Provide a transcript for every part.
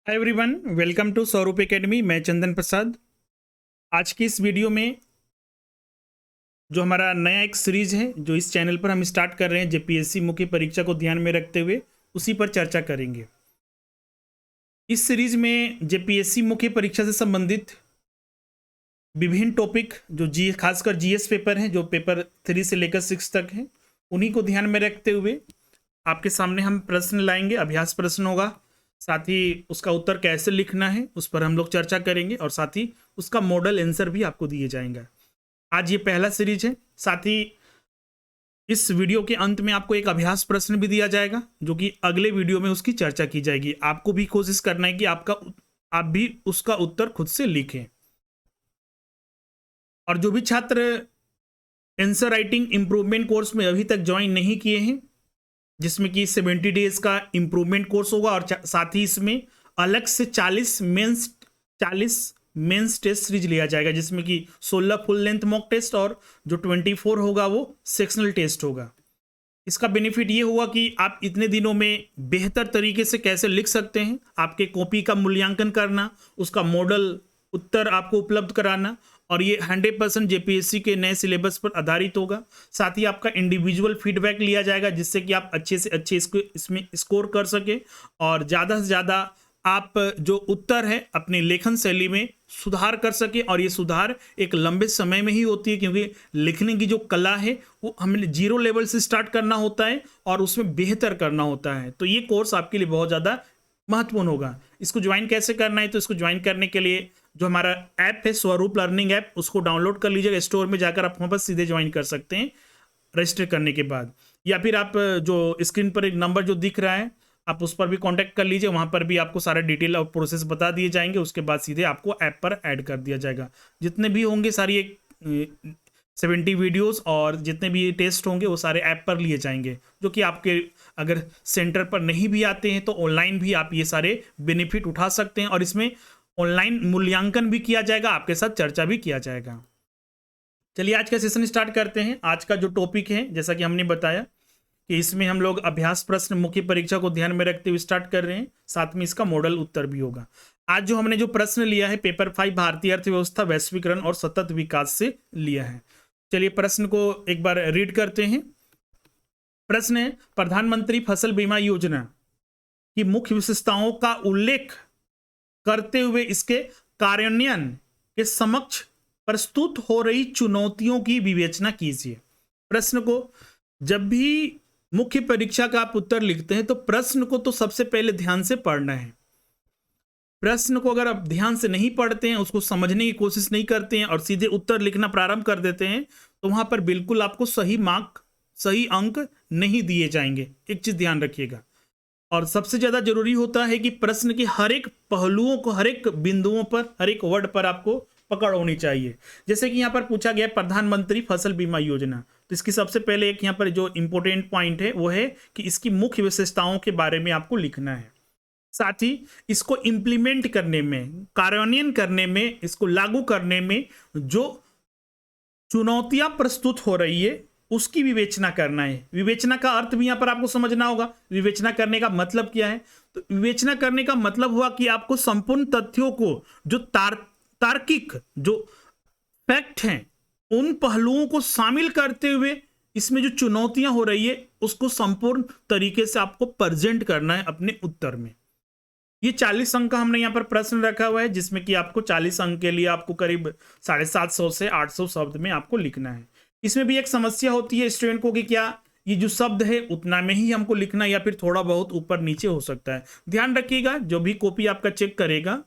Hi everyone, welcome to स्वरूप academy. मैं चंदन प्रसाद। आज की इस वीडियो में जो हमारा नया एक सीरीज है जो इस चैनल पर हम स्टार्ट कर रहे हैं जेपीएससी मुख्य परीक्षा को ध्यान में रखते हुए, उसी पर चर्चा करेंगे। इस सीरीज में जेपीएससी मुख्य परीक्षा से संबंधित विभिन्न टॉपिक जो खासकर जीएस पेपर हैं, जो पेपर 3 से लेकर 6 तक हैं, उन्हीं को ध्यान में रखते हुए आपके सामने हम प्रश्न लाएंगे। अभ्यास प्रश्न होगा, साथ ही उसका उत्तर कैसे लिखना है उस पर हम लोग चर्चा करेंगे, और साथ ही उसका मॉडल आंसर भी आपको दिए जाएंगे। आज ये पहला सीरीज है। साथ ही इस वीडियो के अंत में आपको एक अभ्यास प्रश्न भी दिया जाएगा, जो कि अगले वीडियो में उसकी चर्चा की जाएगी। आपको भी कोशिश करना है कि आप भी उसका उत्तर खुद से लिखें। और जो भी छात्र आंसर राइटिंग इंप्रूवमेंट कोर्स में अभी तक ज्वाइन नहीं किए हैं, जिसमें कि 70 डेज का इंप्रूवमेंट कोर्स होगा, और साथ ही इसमें अलग से 40 मेंस टेस्ट सीरीज लिया जाएगा, जिसमें कि 16 फुल लेंथ मॉक टेस्ट और जो 24 होगा वो सेक्शनल टेस्ट होगा। इसका बेनिफिट ये होगा कि आप इतने दिनों में बेहतर तरीके से कैसे लिख सकते हैं, आपके कॉपी का मूल्यांकन करना, उसका मॉडल उत्तर आपको उपलब्ध कराना, और ये 100% जेपीएससी के नए सिलेबस पर आधारित होगा। साथ ही आपका इंडिविजुअल फीडबैक लिया जाएगा, जिससे कि आप अच्छे से अच्छे इसमें स्कोर कर सके, और ज़्यादा से ज़्यादा आप जो उत्तर है अपने लेखन शैली में सुधार कर सके। और ये सुधार एक लंबे समय में ही होती है, क्योंकि लिखने की जो कला है वो हमें 0 लेवल से स्टार्ट करना होता है और उसमें बेहतर करना होता है। तो ये कोर्स आपके लिए बहुत ज़्यादा महत्वपूर्ण होगा। इसको ज्वाइन कैसे करना है? तो इसको ज्वाइन करने के लिए जो हमारा ऐप है स्वरूप लर्निंग ऐप, उसको डाउनलोड कर लीजिएगा। स्टोर में जाकर आप वहाँ पर सीधे ज्वाइन कर सकते हैं रजिस्टर करने के बाद, या फिर आप जो स्क्रीन पर एक नंबर जो दिख रहा है आप उस पर भी कांटेक्ट कर लीजिए। वहाँ पर भी आपको सारा डिटेल और प्रोसेस बता दिए जाएंगे। उसके बाद सीधे आपको ऐप पर ऐड कर दिया जाएगा। जितने भी होंगे सारी एक 70 वीडियोस और जितने भी टेस्ट होंगे वो सारे ऐप पर लिए जाएंगे, जो कि आपके अगर सेंटर पर नहीं भी आते हैं तो ऑनलाइन भी आप ये सारे बेनिफिट उठा सकते हैं, और इसमें ऑनलाइन मूल्यांकन भी किया जाएगा, आपके साथ चर्चा भी किया जाएगा। चलिए आज का सेशन स्टार्ट करते हैं। आज का जो टॉपिक है, जैसा कि हमने बताया कि इसमें हम लोग अभ्यास प्रश्न मुख्य परीक्षा को ध्यान में रखते हुए स्टार्ट कर रहे हैं, साथ में इसका मॉडल उत्तर भी होगा। आज जो हमने जो प्रश्न लिया है पेपर 5 भारतीय अर्थव्यवस्था, वैश्वीकरण और सतत विकास से लिया है। चलिए प्रश्न को एक बार रीड करते हैं। प्रश्न है, प्रधानमंत्री फसल बीमा योजना की मुख्य विशेषताओं का उल्लेख करते हुए इसके कार्यान्वयन के समक्ष प्रस्तुत हो रही चुनौतियों की विवेचना कीजिए। प्रश्न को जब भी मुख्य परीक्षा का आप उत्तर लिखते हैं तो प्रश्न को तो सबसे पहले ध्यान से पढ़ना है। प्रश्न को अगर आप ध्यान से नहीं पढ़ते हैं, उसको समझने की कोशिश नहीं करते हैं और सीधे उत्तर लिखना प्रारंभ कर देते हैं, तो वहां पर बिल्कुल आपको सही अंक नहीं दिए जाएंगे। एक चीज ध्यान रखिएगा। और सबसे ज्यादा जरूरी होता है कि प्रश्न के हर एक पहलुओं को, हर एक बिंदुओं पर, हर एक वर्ड पर आपको पकड़ होनी चाहिए। जैसे कि यहाँ पर पूछा गया प्रधानमंत्री फसल बीमा योजना, तो इसकी सबसे पहले एक यहाँ पर जो इंपॉर्टेंट पॉइंट है वो है कि इसकी मुख्य विशेषताओं के बारे में आपको लिखना है। साथ ही इसको इंप्लीमेंट करने में, कार्यान्वयन करने में, इसको लागू करने में जो चुनौतियां प्रस्तुत हो रही है उसकी विवेचना करना है। विवेचना का अर्थ भी यहां पर आपको समझना होगा। विवेचना करने का मतलब क्या है? तो विवेचना करने का मतलब हुआ कि आपको संपूर्ण तथ्यों को, जो तार्किक जो फैक्ट हैं, उन पहलुओं को शामिल करते हुए इसमें जो चुनौतियां हो रही है उसको संपूर्ण तरीके से आपको प्रेजेंट करना है अपने उत्तर में। ये 40 अंक का हमने यहाँ पर प्रश्न रखा हुआ है, जिसमें कि आपको 40 अंक के लिए आपको करीब 750 से 800 शब्द में आपको लिखना है। इसमें भी एक समस्या होती है स्टूडेंट को कि क्या ये जो शब्द है उतना में ही हमको लिखना है या फिर थोड़ा बहुत ऊपर नीचे हो सकता है। ध्यान रखिएगा, जो भी कॉपी आपका चेक करेगा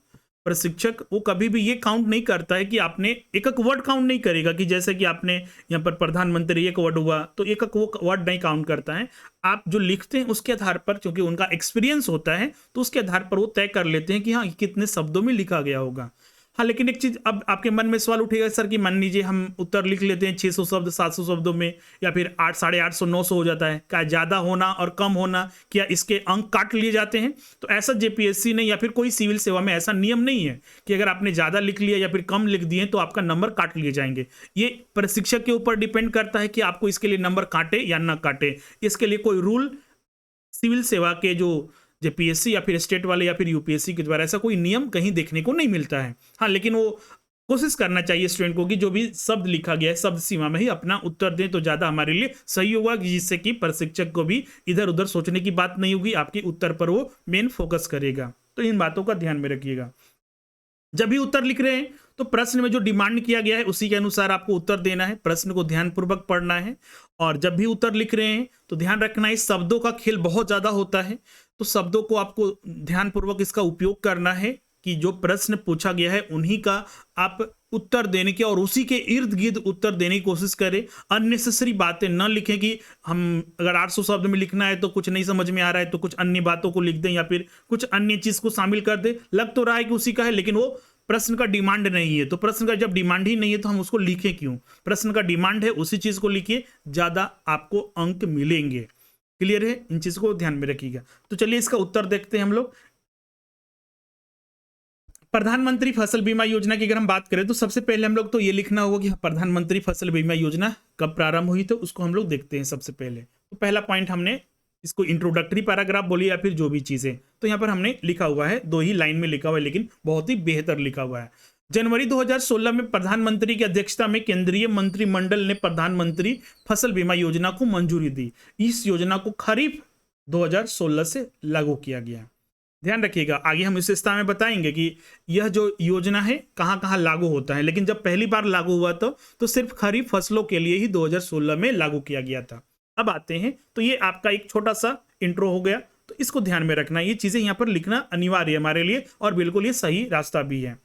प्रशिक्षक, वो कभी भी ये काउंट नहीं करता है कि आपने एक एक वर्ड काउंट नहीं करेगा कि जैसे कि आपने यहाँ पर प्रधानमंत्री एक वर्ड हुआ तो एक एक वो वर्ड नहीं काउंट करता है। आप जो लिखते हैं उसके आधार पर, क्योंकि उनका एक्सपीरियंस होता है, तो उसके आधार पर वो तय कर लेते हैं कि हाँ कितने शब्दों में लिखा गया होगा। हाँ, लेकिन एक चीज अब आपके मन में सवाल उठेगा सर कि मान लीजिए हम उत्तर लिख लेते हैं 600 शब्द 700 शब्दों में, या फिर 800 900 हो जाता है, क्या ज्यादा होना और कम होना, क्या इसके अंक काट लिए जाते हैं? तो ऐसा जेपीएससी ने या फिर कोई सिविल सेवा में ऐसा नियम नहीं है कि अगर आपने ज्यादा लिख लिया या फिर कम लिख दिए तो आपका नंबर काट लिए जाएंगे। ये प्रशिक्षक के ऊपर डिपेंड करता है कि आपको इसके लिए नंबर काटे या ना काटे। इसके लिए कोई रूल सिविल सेवा के जो जेपीएससी या फिर स्टेट वाले या फिर यूपीएससी के द्वारा ऐसा कोई नियम कहीं देखने को नहीं मिलता है। हाँ, लेकिन वो कोशिश करना चाहिए स्टूडेंट को कि जो भी शब्द लिखा गया है शब्द सीमा में ही अपना उत्तर दें तो ज़्यादा हमारे लिए सही होगा, जिससे कि प्रशिक्षक को भी इधर उधर सोचने की बात नहीं होगी, आपके उत्तर पर वो मेन फोकस करेगा। तो इन बातों का ध्यान में रखिएगा। जब भी उत्तर लिख रहे हैं तो प्रश्न में जो डिमांड किया गया है उसी के अनुसार आपको उत्तर देना है, प्रश्न को ध्यानपूर्वक पढ़ना है। और जब भी उत्तर लिख रहे हैं तो ध्यान रखना है शब्दों का खेल बहुत ज़्यादा होता है, तो शब्दों को आपको ध्यानपूर्वक इसका उपयोग करना है कि जो प्रश्न पूछा गया है उन्हीं का आप उत्तर देने के और उसी के इर्द गिर्द उत्तर देने की कोशिश करें। अननेसेसरी बातें न लिखें कि हम अगर 800 शब्द में लिखना है तो कुछ नहीं समझ में आ रहा है तो कुछ अन्य बातों को लिख दें या फिर कुछ अन्य चीज़ को शामिल कर दें। लग तो रहा है कि उसी का है लेकिन वो प्रश्न का डिमांड नहीं है, तो प्रश्न का जब डिमांड ही नहीं है तो हम उसको लिखें क्यों? प्रश्न का डिमांड है, उसी चीज़ को लिखिए, ज़्यादा आपको अंक मिलेंगे। क्लियर है? इन चीज़ को ध्यान में रखिएगा। तो चलिए इसका उत्तर देखते हैं हम लोग। प्रधानमंत्री फसल बीमा योजना की अगर हम बात करें तो सबसे पहले हम लोग तो ये लिखना होगा कि प्रधानमंत्री फसल बीमा योजना कब प्रारंभ हुई, तो उसको हम लोग देखते हैं सबसे पहले। तो पहला पॉइंट हमने इसको इंट्रोडक्टरी पैराग्राफ बोलिए या फिर जो भी चीज़ें, तो यहाँ पर हमने लिखा हुआ है, 2 ही लाइन में लिखा हुआ है लेकिन बहुत ही बेहतर लिखा हुआ है। जनवरी 2016 में प्रधानमंत्री की अध्यक्षता में केंद्रीय मंत्रिमंडल ने प्रधानमंत्री फसल बीमा योजना को मंजूरी दी। इस योजना को खरीफ 2016 से लागू किया गया। ध्यान रखिएगा, आगे हम इस विस्तार में बताएंगे कि यह जो योजना है कहाँ कहाँ लागू होता है, लेकिन जब पहली बार लागू हुआ तो सिर्फ खरीफ फसलों के लिए ही 2016 में लागू किया गया था। अब आते हैं, तो ये आपका एक छोटा सा इंट्रो हो गया, तो इसको ध्यान में रखना, ये चीज़ें यहाँ पर लिखना अनिवार्य है हमारे लिए और बिल्कुल ये सही रास्ता भी है।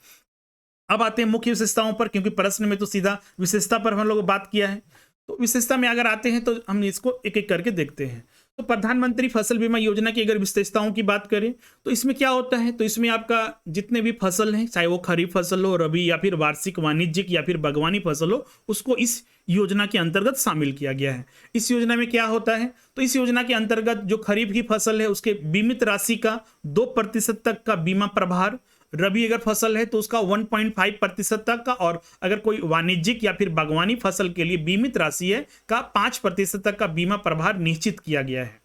अब आते हैं मुख्य विशेषताओं पर, क्योंकि प्रश्न में तो सीधा विशेषता पर हम लोग बात किया है, तो विशेषता में अगर आते हैं तो हम इसको एक एक करके देखते हैं। तो प्रधानमंत्री फसल बीमा योजना की अगर विशेषताओं की बात करें तो इसमें क्या होता है, तो इसमें आपका जितने भी फसल हैं, चाहे वो खरीफ फसल हो, रबी या फिर वार्षिक वाणिज्यिक या फिर बागवानी फसल हो, उसको इस योजना के अंतर्गत शामिल किया गया है। इस योजना में क्या होता है, तो इस योजना के अंतर्गत जो खरीफ की फसल है उसके बीमित राशि का 2% तक का बीमा प्रभार, रबी अगर फसल है तो उसका 1.5% तक का, और अगर कोई वाणिज्यिक या फिर बागवानी फसल के लिए बीमित राशि है का 5% तक का बीमा प्रभार निश्चित किया गया है।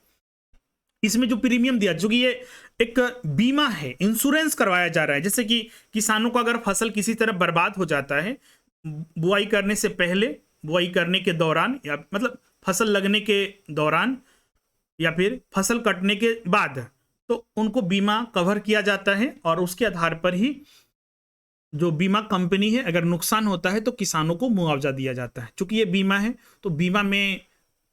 इसमें जो प्रीमियम दिया, चूंकि ये एक बीमा है, इंश्योरेंस करवाया जा रहा है, जैसे कि किसानों को अगर फसल किसी तरह बर्बाद हो जाता है बुआई करने से पहले, बुआई करने के दौरान, या मतलब फसल लगने के दौरान या फिर फसल कटने के बाद, तो उनको बीमा कवर किया जाता है और उसके आधार पर ही जो बीमा कंपनी है अगर नुकसान होता है तो किसानों को मुआवजा दिया जाता है। चूंकि ये बीमा है तो बीमा में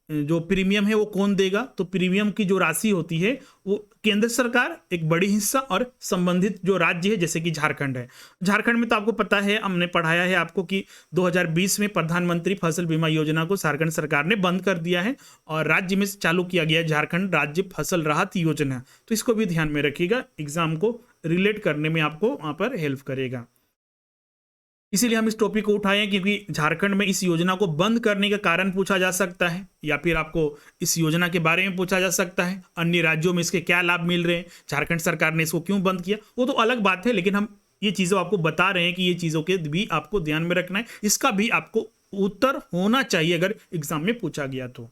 जो प्रीमियम है वो कौन देगा, तो प्रीमियम की जो राशि होती है वो केंद्र सरकार एक बड़ी हिस्सा, और संबंधित जो राज्य है जैसे कि झारखंड है, झारखंड में तो आपको पता है, हमने पढ़ाया है आपको कि 2020 में प्रधानमंत्री फसल बीमा योजना को झारखंड सरकार ने बंद कर दिया है और राज्य में चालू किया गया है झारखंड राज्य फसल राहत योजना। तो इसको भी ध्यान में रखिएगा, एग्जाम को रिलेट करने में आपको वहाँ पर हेल्प करेगा। इसीलिए हम इस टॉपिक को उठाए क्योंकि झारखंड में इस योजना को बंद करने का कारण पूछा जा सकता है, या फिर आपको इस योजना के बारे में पूछा जा सकता है, अन्य राज्यों में इसके क्या लाभ मिल रहे हैं, झारखंड सरकार ने इसको क्यों बंद किया, वो तो अलग बात है, लेकिन हम ये चीज़ें आपको बता रहे हैं कि ये चीज़ों के भी आपको ध्यान में रखना है, इसका भी आपको उत्तर होना चाहिए अगर एग्जाम में पूछा गया तो।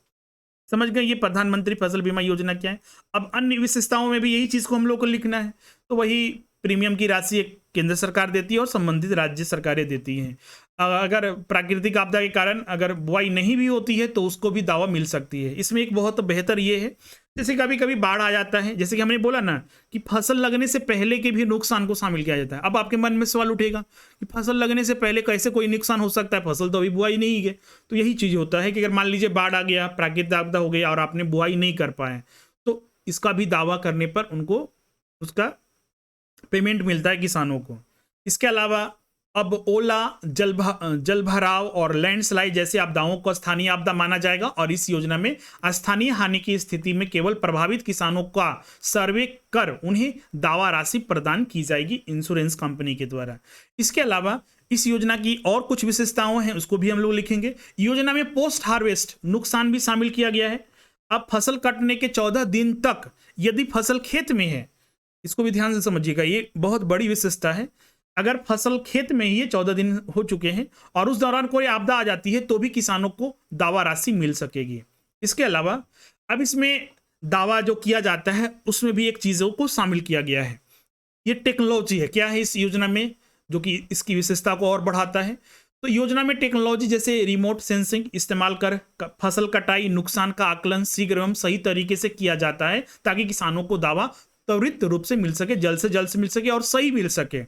समझ गए ये प्रधानमंत्री फसल बीमा योजना क्या है। अब अन्य विशेषताओं में भी यही चीज़ को हम लोग को लिखना है, तो वही प्रीमियम की राशि केंद्र सरकार देती है और संबंधित राज्य सरकारें देती हैं। अगर प्राकृतिक आपदा के कारण अगर बुआई नहीं भी होती है तो उसको भी दावा मिल सकती है। इसमें एक बहुत बेहतर ये है, जैसे कभी कभी बाढ़ आ जाता है, जैसे कि हमने बोला ना कि फसल लगने से पहले के भी नुकसान को शामिल किया जाता है। अब आपके मन में सवाल उठेगा कि फसल लगने से पहले कैसे कोई नुकसान हो सकता है, फसल तो अभी बुआई नहीं है। तो यही चीज़ होता है कि अगर मान लीजिए बाढ़ आ गया, प्राकृतिक आपदा हो गया और आपने बुआई नहीं कर पाए, तो इसका भी दावा करने पर उनको उसका पेमेंट मिलता है किसानों को। इसके अलावा अब ओला, जलभराव और लैंडस्लाइड जैसे आपदाओं को स्थानीय आपदा माना जाएगा और इस योजना में स्थानीय हानि की स्थिति में केवल प्रभावित किसानों का सर्वे कर उन्हें दावा राशि प्रदान की जाएगी इंश्योरेंस कंपनी के द्वारा। इसके अलावा इस योजना की और कुछ विशेषताओं हैं, उसको भी हम लोग लिखेंगे। योजना में पोस्ट हार्वेस्ट नुकसान भी शामिल किया गया है। अब फसल कटने के 14 दिन तक यदि फसल खेत में है, इसको भी ध्यान से समझिएगा, ये बहुत बड़ी विशेषता है। अगर फसल खेत में ही 14 दिन हो चुके हैं और उस दौरान कोई आपदा आ जाती है तो भी किसानों को दावा राशि मिल सकेगी। इसके अलावा अब इसमें दावा जो किया जाता है उसमें भी एक चीज़ों को शामिल किया गया है। ये टेक्नोलॉजी है, क्या है इस योजना में जो कि इसकी विशेषता को और बढ़ाता है। तो योजना में टेक्नोलॉजी जैसे रिमोट सेंसिंग इस्तेमाल कर फसल कटाई नुकसान का आकलन शीघ्र एवं सही तरीके से किया जाता है ताकि किसानों को दावा त्वरित रूप से मिल सके, जल्द से मिल सके और सही मिल सके।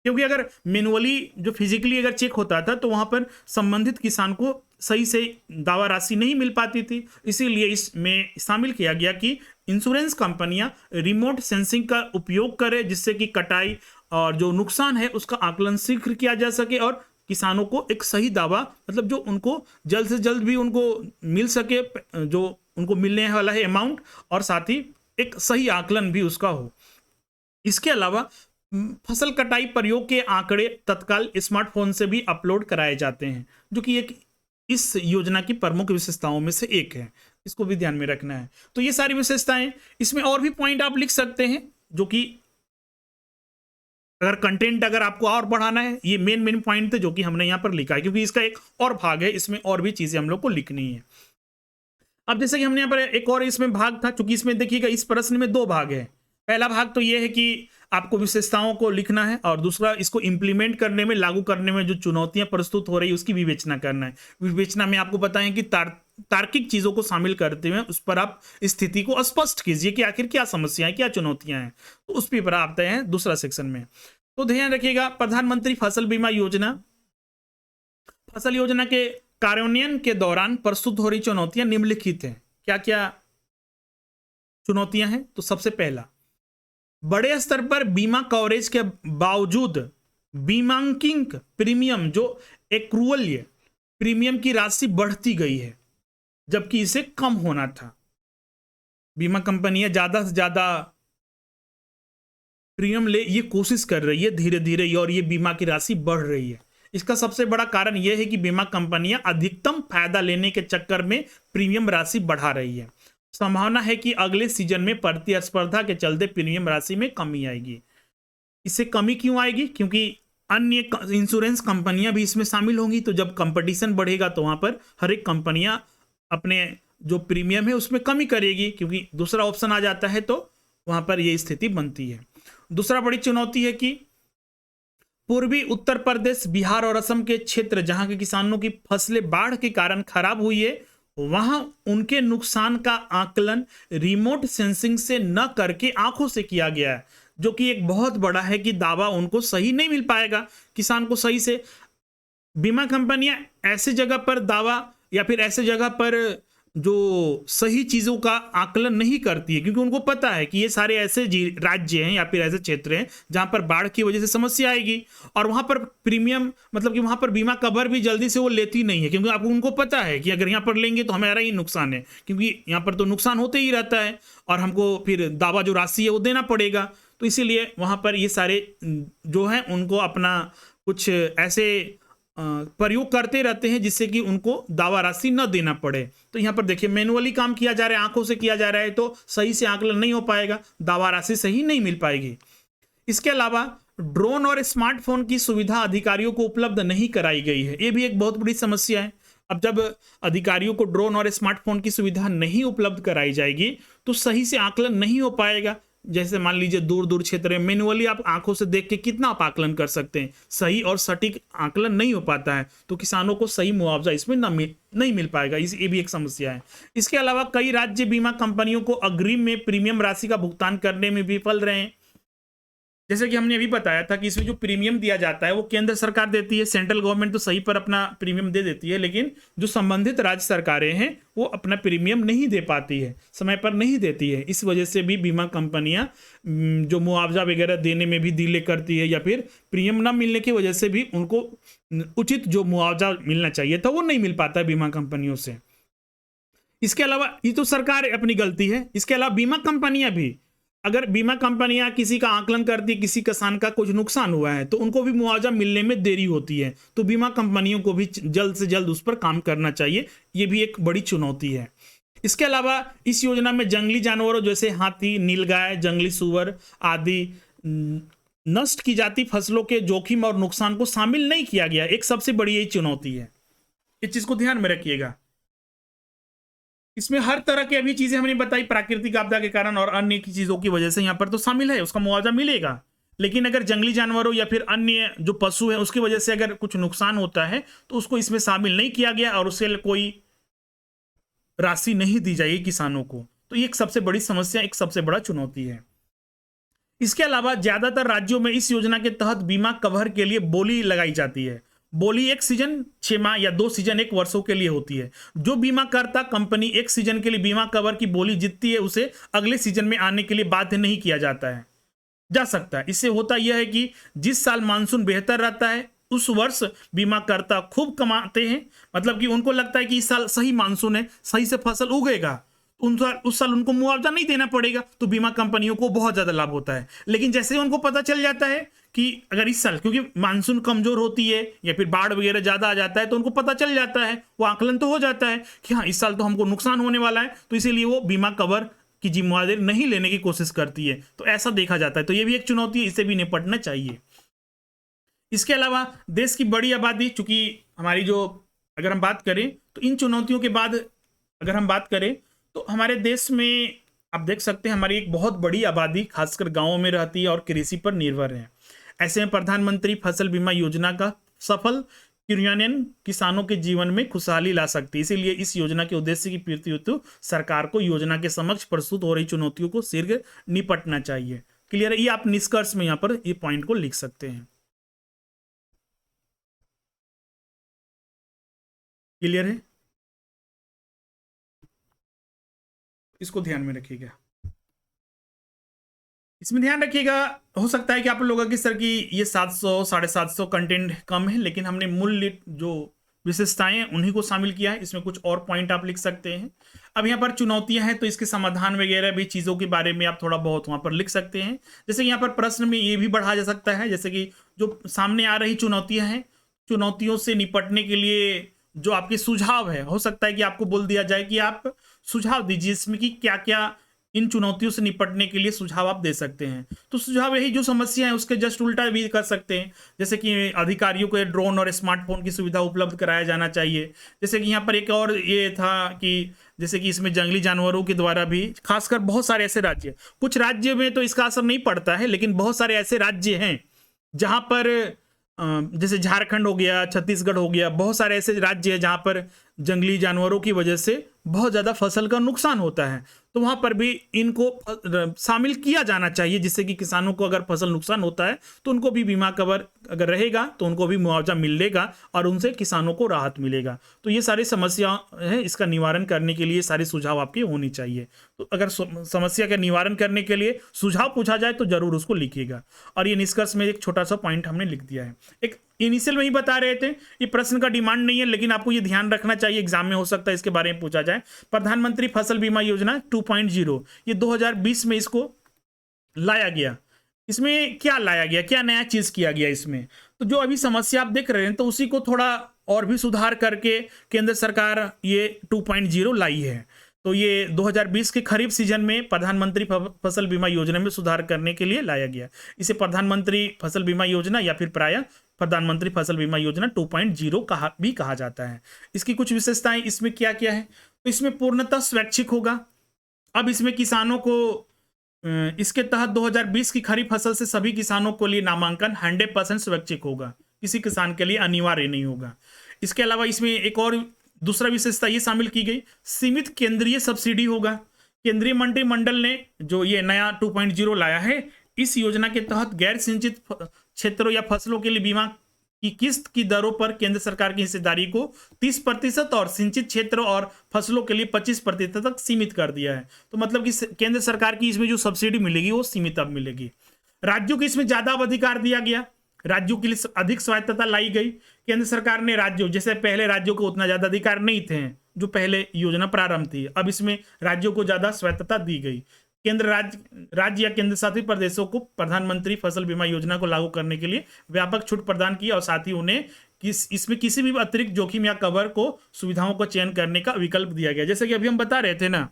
क्योंकि अगर मैनुअली जो फिजिकली अगर चेक होता था तो वहां पर संबंधित किसान को सही से दावा राशि नहीं मिल पाती थी। इसीलिए इसमें शामिल किया गया कि इंश्योरेंस कंपनियां रिमोट सेंसिंग का उपयोग करें जिससे कि कटाई और जो नुकसान है उसका आकलन शीघ्र किया जा सके और किसानों को एक सही दावा मतलब जो उनको जल्द से जल्द भी उनको मिल सके, जो उनको मिलने वाला है अमाउंट, और साथ ही एक सही आकलन भी उसका हो। इसके अलावा फसल कटाई प्रयोग के आंकड़े तत्काल स्मार्टफोन से भी अपलोड कराए जाते हैं, जो कि एक इस योजना की प्रमुख विशेषताओं में से एक है। इसको भी ध्यान में रखना है। तो ये सारी विशेषताएं, इसमें और भी पॉइंट आप लिख सकते हैं जो कि अगर कंटेंट अगर आपको और बढ़ाना है, ये मेन पॉइंट थे जो कि हमने यहां पर लिखा है, क्योंकि इसका एक और भाग है, इसमें और भी चीजें हम लोग को लिखनी है। अब जैसे कि हमने यहाँ पर एक और इसमें भाग था, चूंकि इसमें देखिएगा इस प्रश्न में दो भाग है। पहला भाग तो ये है कि आपको विशेषताओं को लिखना है और दूसरा इसको इंप्लीमेंट करने में, लागू करने में जो चुनौतियां प्रस्तुत हो रही है उसकी विवेचना करना है। विवेचना में आपको पता है कि तार्किक चीजों को शामिल करते हुए उस पर आप स्थिति को स्पष्ट कीजिए कि आखिर क्या समस्याएं, क्या चुनौतियां हैं। तो उस पर आते हैं दूसरा सेक्शन में। तो ध्यान रखिएगा, प्रधानमंत्री फसल बीमा योजना, फसल योजना के कार्यान्वयन के दौरान प्रस्तुत हो रही चुनौतियां निम्नलिखित हैं। क्या क्या चुनौतियां हैं? तो सबसे पहला, बड़े स्तर पर बीमा कवरेज के बावजूद बीमांकिंग प्रीमियम जो एक्रूअल प्रीमियम की राशि बढ़ती गई है जबकि इसे कम होना था। बीमा कंपनियां ज्यादा से ज्यादा प्रीमियम ले ये कोशिश कर रही है धीरे धीरे, और ये बीमा की राशि बढ़ रही है। इसका सबसे बड़ा कारण यह है कि बीमा कंपनियां अधिकतम फायदा लेने के चक्कर में प्रीमियम राशि बढ़ा रही है। संभावना है कि अगले सीजन में प्रतिस्पर्धा के चलते प्रीमियम राशि में कमी आएगी। इससे कमी क्यों आएगी? क्योंकि अन्य इंश्योरेंस कंपनियां भी इसमें शामिल होंगी, तो जब कंपटीशन बढ़ेगा तो वहां पर हर एक कंपनियां अपने जो प्रीमियम है उसमें कमी करेगी, क्योंकि दूसरा ऑप्शन आ जाता है तो वहां पर यह स्थिति बनती है। दूसरा बड़ी चुनौती है कि पूर्वी उत्तर प्रदेश, बिहार और असम के क्षेत्र जहां के किसानों की फसलें बाढ़ के कारण खराब हुई है, वहां उनके नुकसान का आकलन रिमोट सेंसिंग से न करके आंखों से किया गया है, जो कि एक बहुत बड़ा है कि दावा उनको सही नहीं मिल पाएगा किसान को सही से। बीमा कंपनियां ऐसे जगह पर दावा या फिर ऐसे जगह पर जो सही चीजों का आकलन नहीं करती है, क्योंकि उनको पता है कि ये सारे ऐसे राज्य हैं या फिर ऐसे क्षेत्र हैं जहां पर बाढ़ की वजह से समस्या आएगी, और वहां पर प्रीमियम मतलब कि वहां पर बीमा कवर भी जल्दी से वो लेती नहीं है, क्योंकि आपको उनको पता है कि अगर यहाँ पर लेंगे तो हमारा ही नुकसान है, क्योंकि यहाँ पर तो नुकसान होते ही रहता है और हमको फिर दावा जो राशि है वो देना पड़ेगा। तो इसीलिए वहां पर ये सारे जो है उनको अपना कुछ ऐसे प्रयोग करते रहते हैं जिससे कि उनको दावा राशि न देना पड़े। तो यहां पर देखिए मैनुअली काम किया जा रहा है, आंखों से किया जा रहा है, तो सही से आकलन नहीं हो पाएगा, दावा राशि सही नहीं मिल पाएगी। इसके अलावा ड्रोन और स्मार्टफोन की सुविधा अधिकारियों को उपलब्ध नहीं कराई गई है, यह भी एक बहुत बड़ी समस्या है। अब जब अधिकारियों को ड्रोन और स्मार्टफोन की सुविधा नहीं उपलब्ध कराई जाएगी तो सही से आकलन नहीं हो पाएगा। जैसे मान लीजिए दूर दूर क्षेत्र में मैनुअली आप आंखों से देख के कितना आप आकलन कर सकते हैं, सही और सटीक आकलन नहीं हो पाता है, तो किसानों को सही मुआवजा इसमें नहीं मिल पाएगा। ये भी एक समस्या है। इसके अलावा कई राज्य बीमा कंपनियों को अग्रिम में प्रीमियम राशि का भुगतान करने में विफल रहे हैं। जैसे कि हमने अभी बताया था कि इसमें जो प्रीमियम दिया जाता है वो केंद्र सरकार देती है, सेंट्रल गवर्नमेंट तो सही पर अपना प्रीमियम दे देती है, लेकिन जो संबंधित राज्य सरकारें हैं वो अपना प्रीमियम नहीं दे पाती है, समय पर नहीं देती है। इस वजह से भी बीमा कंपनियां जो मुआवजा वगैरह देने में भी डिले करती है, या फिर प्रीमियम न मिलने की वजह से भी उनको उचित जो मुआवजा मिलना चाहिए था वो नहीं मिल पाता है बीमा कंपनियों से। इसके अलावा ये तो सरकार अपनी गलती है, इसके अलावा बीमा कंपनियां भी, अगर बीमा कंपनियां किसी का आकलन करती, किसी किसान का कुछ नुकसान हुआ है तो उनको भी मुआवजा मिलने में देरी होती है, तो बीमा कंपनियों को भी जल्द से जल्द उस पर काम करना चाहिए। ये भी एक बड़ी चुनौती है। इसके अलावा इस योजना में जंगली जानवरों जैसे हाथी, नीलगाय, जंगली सुअर आदि नष्ट की जाती फसलों के जोखिम और नुकसान को शामिल नहीं किया गया। एक सबसे बड़ी यही चुनौती है, इस चीज को ध्यान में रखिएगा। इसमें हर तरह की अभी चीजें हमने बताई, प्राकृतिक आपदा के कारण और अन्य की चीजों की वजह से यहाँ पर तो शामिल है, उसका मुआवजा मिलेगा। लेकिन अगर जंगली जानवरों या फिर अन्य जो पशु है उसकी वजह से अगर कुछ नुकसान होता है तो उसको इसमें शामिल नहीं किया गया और उसके लिए कोई राशि नहीं दी जाएगी किसानों को। तो ये एक सबसे बड़ी समस्या, एक सबसे बड़ा चुनौती है। इसके अलावा ज्यादातर राज्यों में इस योजना के तहत बीमा कवर के लिए बोली लगाई जाती है। बोली एक सीजन 6 माह या 2 सीजन 1 वर्षों के लिए होती है। जो बीमा करता कंपनी एक सीजन के लिए बीमा कवर की बोली जीतती है उसे अगले सीजन में आने के लिए बाध्य नहीं किया जाता है, जा सकता है। इससे होता यह है कि जिस साल मानसून बेहतर रहता है उस वर्ष बीमा करता खूब कमाते हैं। मतलब कि उनको लगता है कि इस साल सही मानसून है, सही से फसल उगेगा, उस साल उनको मुआवजा नहीं देना पड़ेगा, तो बीमा कंपनियों को बहुत ज्यादा लाभ होता है। लेकिन जैसे उनको पता चल जाता है कि अगर इस साल, क्योंकि मानसून कमजोर होती है या फिर बाढ़ वगैरह ज्यादा आ जाता है, तो उनको पता चल जाता है, वो आकलन तो हो जाता है कि हाँ इस साल तो हमको नुकसान होने वाला है, तो इसीलिए वो बीमा कवर की जिम्मेदारी नहीं लेने की कोशिश करती है। तो ऐसा देखा जाता है। तो ये भी एक चुनौती है, इससे भी निपटना चाहिए। इसके अलावा देश की बड़ी आबादी, चूंकि हमारी जो, अगर हम बात करें तो इन चुनौतियों के बाद अगर हम बात करें तो हमारे देश में आप देख सकते हैं हमारी एक बहुत बड़ी आबादी खासकर गांवों में रहती है और कृषि पर निर्भर है। ऐसे में प्रधानमंत्री फसल बीमा योजना का सफल क्रियान्वयन किसानों के जीवन में खुशहाली ला सकती है। इसीलिए इस योजना के उद्देश्य की पूर्ति हेतु सरकार को योजना के समक्ष प्रस्तुत हो रही चुनौतियों को शीघ्र निपटना चाहिए। क्लियर है? ये आप निष्कर्ष में यहाँ पर ये पॉइंट को लिख सकते हैं। क्लियर है? इसको ध्यान में रखिएगा। इसमें ध्यान रखिएगा, हो सकता है कि आप लोगों की सर की ये 700 750 कंटेंट कम है, लेकिन हमने मूल जो विशेषताएं हैं उन्हीं को शामिल किया है। इसमें कुछ और पॉइंट आप लिख सकते हैं। अब यहाँ पर चुनौतियां हैं तो इसके समाधान वगैरह भी चीज़ों के बारे में आप थोड़ा बहुत वहाँ पर लिख सकते हैं। जैसे कि यहाँ पर प्रश्न में ये भी बढ़ा जा सकता है, जैसे कि जो सामने आ रही चुनौतियां हैं, चुनौतियों से निपटने के लिए जो आपके सुझाव है, हो सकता है कि आपको बोल दिया जाए कि आप सुझाव दीजिए इसमें कि क्या क्या इन चुनौतियों से निपटने के लिए सुझाव आप दे सकते हैं। तो सुझाव यही, जो समस्या है उसके जस्ट उल्टा भी कर सकते हैं। जैसे कि अधिकारियों को ड्रोन और स्मार्टफोन की सुविधा उपलब्ध कराया जाना चाहिए। जैसे कि यहाँ पर एक और ये था कि जैसे कि इसमें जंगली जानवरों के द्वारा भी, खासकर बहुत सारे ऐसे राज्य, कुछ राज्य में तो इसका असर नहीं पड़ता है, लेकिन बहुत सारे ऐसे राज्य हैं जहाँ पर जैसे झारखंड हो गया, छत्तीसगढ़ हो गया, बहुत सारे ऐसे राज्य हैं जहाँ पर जंगली जानवरों की वजह से बहुत ज़्यादा फसल का नुकसान होता है। तो वहाँ पर भी इनको शामिल किया जाना चाहिए, जिससे कि किसानों को अगर फसल नुकसान होता है तो उनको भी बीमा कवर अगर रहेगा तो उनको भी मुआवजा मिलेगा और उनसे किसानों को राहत मिलेगा। तो ये सारी समस्या है, इसका निवारण करने के लिए सारे सुझाव आपके होने चाहिए। तो अगर समस्या का निवारण करने के लिए सुझाव पूछा जाए तो जरूर उसको लिखिएगा। और ये निष्कर्ष में एक छोटा सा पॉइंट हमने लिख दिया है। एक इनिशियल में ही बता रहे थे, ये प्रश्न का डिमांड नहीं है, लेकिन आपको ये ध्यान रखना चाहिए, एग्जाम में हो सकता है इसके बारे में पूछा जाए। प्रधानमंत्री फसल बीमा योजना 2.0, ये 2020 में इसको लाया गया। इसमें क्या लाया गया, क्या नया चीज किया गया इसमें? तो जो अभी समस्या आप देख रहे हैं तो उसी को थोड़ा और भी सुधार करके केंद्र सरकार ये 2.0 लाई है। तो ये 2020 के खरीफ सीजन में प्रधानमंत्री फसल बीमा योजना में सुधार करने के लिए लाया गया। इसे प्रधानमंत्री फसल बीमा योजना या फिर प्रायः प्रधानमंत्री फसल बीमा योजना 2.0 भी कहा जाता है। इसकी कुछ विशेषताएं इसमें क्या क्या है? तो इसमें पूर्णतः स्वैच्छिक होगा। अब इसमें किसानों को इसके तहत 2020 की खरीफ फसल से सभी किसानों के लिए नामांकन 100% स्वैच्छिक होगा, किसी किसान के लिए अनिवार्य नहीं होगा। इसके अलावा इसमें एक और दूसरा विशेषता ये शामिल की गई, सीमित केंद्रीय सब्सिडी होगा। केंद्रीय मंत्रिमंडल ने जो ये नया 2.0 लाया है, इस योजना के तहत गैर सिंचित क्षेत्रों या फसलों के लिए बीमा की किस्त की दरों पर केंद्र सरकार की हिस्सेदारी को 30% और सिंचित क्षेत्रों और फसलों के लिए 25% तक सीमित कर दिया है। तो मतलब कि केंद्र सरकार की इसमें जो सब्सिडी मिलेगी वो सीमित अब मिलेगी। राज्यों को इसमें ज्यादा अधिकार दिया गया, राज्यों के लिए अधिक स्वायत्तता लाई गई। केंद्र सरकार ने राज्यों, जैसे पहले राज्यों को उतना ज्यादा अधिकार नहीं थे जो पहले योजना प्रारंभ थी, अब इसमें राज्यों को ज्यादा स्वायत्तता दी गई। केंद्र राज्य या केंद्र शासित प्रदेशों को प्रधानमंत्री फसल बीमा योजना को लागू करने के लिए व्यापक छूट प्रदान की और साथ ही उन्हें इसमें किसी भी अतिरिक्त जोखिम या कवर को सुविधाओं को चयन करने का विकल्प दिया गया। जैसे कि अभी हम बता रहे थे ना,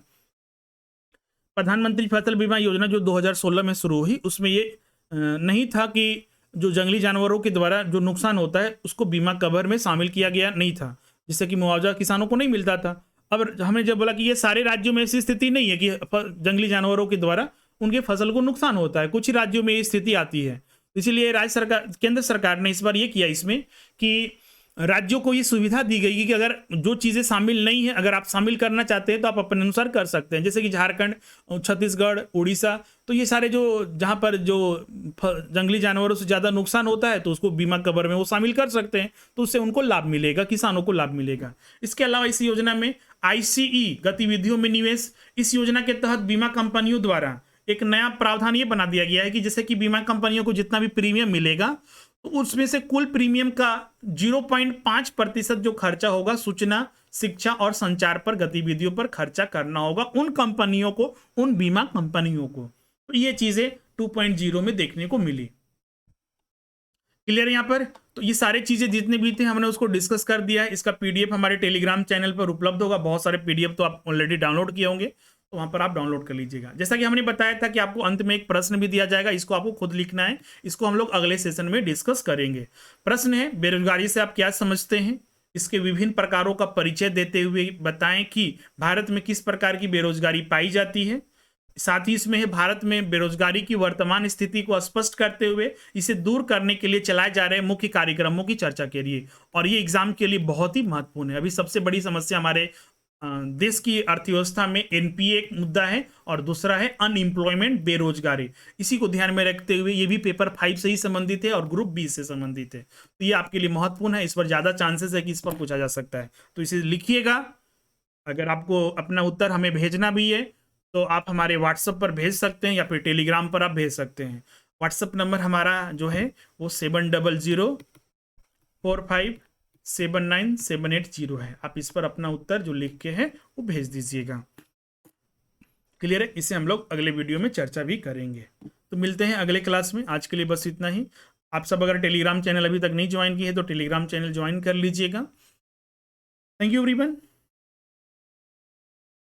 प्रधानमंत्री फसल बीमा योजना जो 2016 में शुरू हुई, उसमें ये नहीं था कि जो जंगली जानवरों के द्वारा जो नुकसान होता है उसको बीमा कवर में शामिल किया गया नहीं था, जिससे कि मुआवजा किसानों को नहीं मिलता था। अब हमने जब बोला कि ये सारे राज्यों में ऐसी स्थिति नहीं है कि जंगली जानवरों के द्वारा उनके फसल को नुकसान होता है, कुछ ही राज्यों में ये स्थिति आती है। इसीलिए राज्य सरकार, केंद्र सरकार ने इस बार ये किया इसमें कि राज्यों को ये सुविधा दी गई कि अगर जो चीज़ें शामिल नहीं है, अगर आप शामिल करना चाहते हैं तो आप अपने अनुसार कर सकते हैं। जैसे कि झारखंड, छत्तीसगढ़, उड़ीसा, तो ये सारे जो जहाँ पर जो जंगली जानवरों से ज़्यादा नुकसान होता है तो उसको बीमा कवर में वो शामिल कर सकते हैं, तो उससे उनको लाभ मिलेगा, किसानों को लाभ मिलेगा। इसके अलावा इस योजना में ICE गतिविधियों में निवेश, इस योजना के तहत बीमा कंपनियों द्वारा एक नया प्रावधान ये बना दिया गया है कि जैसे कि बीमा कंपनियों को जितना भी प्रीमियम मिलेगा तो उसमें से कुल प्रीमियम का 0.5% जो खर्चा होगा सूचना, शिक्षा और संचार पर गतिविधियों पर खर्चा करना होगा उन कंपनियों को, उन बीमा कंपनियों को। तो ये चीजें 2.0 में देखने को मिली। क्लियर यहाँ पर? तो ये सारे चीजें जितने भी थे हमने उसको डिस्कस कर दिया है। इसका PDF हमारे टेलीग्राम चैनल पर उपलब्ध होगा। बहुत सारे PDF तो आप ऑलरेडी डाउनलोड किए होंगे, तो वहां पर आप डाउनलोड कर लीजिएगा। जैसा कि हमने बताया था कि आपको अंत में एक प्रश्न भी दिया जाएगा, इसको आपको खुद लिखना है। इसको हम लोग अगले सेशन में डिस्कस करेंगे। प्रश्न है, बेरोजगारी से आप क्या समझते हैं? इसके विभिन्न प्रकारों का परिचय देते हुए बताएं कि भारत में किस प्रकार की बेरोजगारी पाई जाती है। साथ ही इसमें है भारत में बेरोजगारी की वर्तमान स्थिति को स्पष्ट करते हुए इसे दूर करने के लिए चलाए जा रहे मुख्य कार्यक्रमों की चर्चा करिए। और ये एग्जाम के लिए बहुत ही महत्वपूर्ण है। अभी सबसे बड़ी समस्या हमारे देश की अर्थव्यवस्था में NPA एक मुद्दा है और दूसरा है अनएम्प्लॉयमेंट, बेरोजगारी। इसी को ध्यान में रखते हुए ये भी पेपर 5 से ही संबंधित है और ग्रुप B से संबंधित है, तो ये आपके लिए महत्वपूर्ण है। इस पर ज्यादा चांसेस है कि इस पर पूछा जा सकता है, तो इसे लिखिएगा। अगर आपको अपना उत्तर हमें भेजना भी है तो आप हमारे WhatsApp पर भेज सकते हैं या फिर टेलीग्राम पर आप भेज सकते हैं। WhatsApp नंबर हमारा जो है वो 7004579780 है। आप इस पर अपना उत्तर जो लिख के है वो भेज दीजिएगा। क्लियर है? इसे हम लोग अगले वीडियो में चर्चा भी करेंगे। तो मिलते हैं अगले क्लास में। आज के लिए बस इतना ही। आप सब अगर टेलीग्राम चैनल अभी तक नहीं ज्वाइन किए हैं तो टेलीग्राम चैनल ज्वाइन कर लीजिएगा। Thank you everyone.